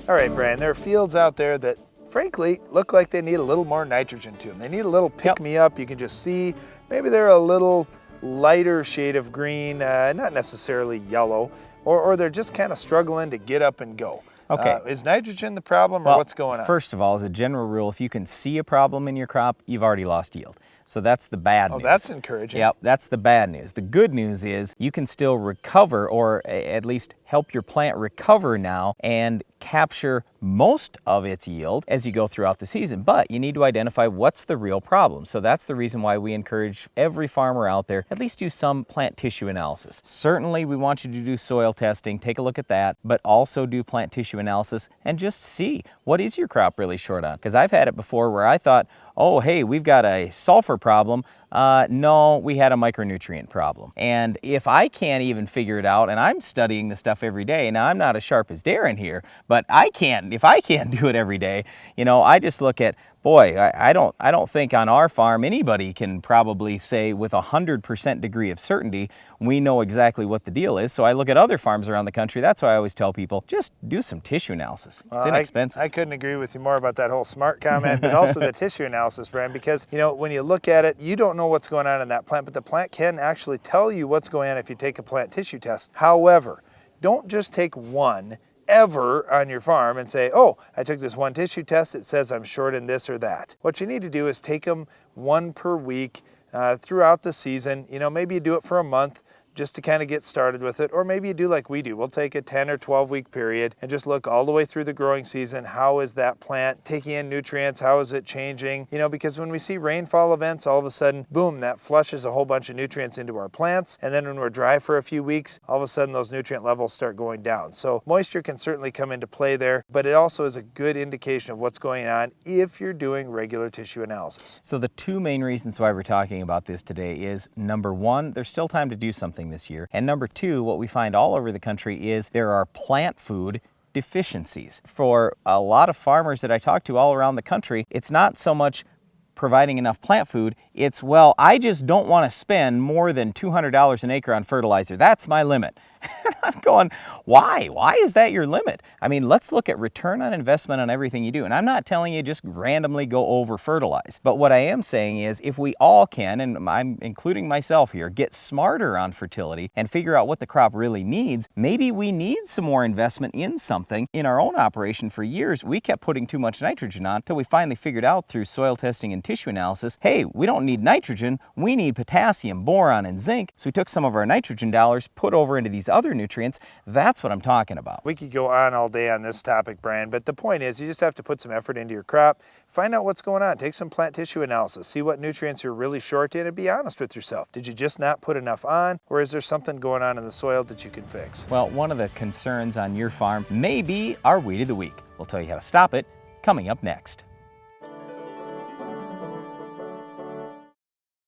All right, Brian, there are fields out there that frankly look like they need a little more nitrogen to them. They need a little pick-me-up. You can just see maybe they're a little lighter shade of green, not necessarily yellow, or they're just kind of struggling to get up and go. Okay. Is nitrogen the problem, or what's going on? First of all, as a general rule, if you can see a problem in your crop, you've already lost yield. So that's the bad news. Oh, that's encouraging. Yep, that's the bad news. The good news is you can still recover, or at least help your plant recover now and capture most of its yield as you go throughout the season. But you need to identify what's the real problem. So that's the reason why we encourage every farmer out there at least do some plant tissue analysis. Certainly we want you to do soil testing, take a look at that, but also do plant tissue analysis and just see what is your crop really short on. Because I've had it before where I thought, oh, hey, we've got a sulfur problem. No, we had a micronutrient problem. And if I can't even figure it out, and I'm studying the stuff every day, now I'm not as sharp as Darren here, but if I can't do it every day, you know, I just look at, boy, I don't think on our farm anybody can probably say with 100% degree of certainty we know exactly what the deal is. So I look at other farms around the country. That's why I always tell people, just do some tissue analysis. It's inexpensive. I couldn't agree with you more about that whole smart comment, but also the tissue analysis, Brian, because you know when you look at it, you don't know what's going on in that plant, but the plant can actually tell you what's going on if you take a plant tissue test. However, don't just take one ever on your farm and say, oh, I took this one tissue test, it says I'm short in this or that. What you need to do is take them one per week throughout the season. You know, maybe you do it for a month just to kind of get started with it, or maybe you do like we do. We'll take a 10 or 12 week period and just look all the way through the growing season. How is that plant taking in nutrients? How is it changing? You know, because when we see rainfall events, all of a sudden, boom, that flushes a whole bunch of nutrients into our plants. And then when we're dry for a few weeks, all of a sudden those nutrient levels start going down. So moisture can certainly come into play there, but it also is a good indication of what's going on if you're doing regular tissue analysis. So the two main reasons why we're talking about this today is, number one, there's still time to do something this year. And number two, what we find all over the country is there are plant food deficiencies. For a lot of farmers that I talk to all around the country, it's not so much providing enough plant food, it's, well, I just don't want to spend more than $200 an acre on fertilizer. That's my limit. I'm going, why? Why is that your limit? I mean, let's look at return on investment on everything you do. And I'm not telling you just randomly go over fertilize. But what I am saying is if we all can, and I'm including myself here, get smarter on fertility and figure out what the crop really needs, maybe we need some more investment in something. In our own operation for years, we kept putting too much nitrogen on until we finally figured out through soil testing and tissue analysis, hey, we don't need nitrogen, we need potassium, boron, and zinc. So we took some of our nitrogen dollars, put over into these other nutrients. That's what I'm talking about. We could go on all day on this topic, Brian, but the point is you just have to put some effort into your crop, find out what's going on, take some plant tissue analysis, see what nutrients you're really short in, and be honest with yourself. Did you just not put enough on, or is there something going on in the soil that you can fix? Well, one of the concerns on your farm may be our weed of the week. We'll tell you how to stop it coming up next.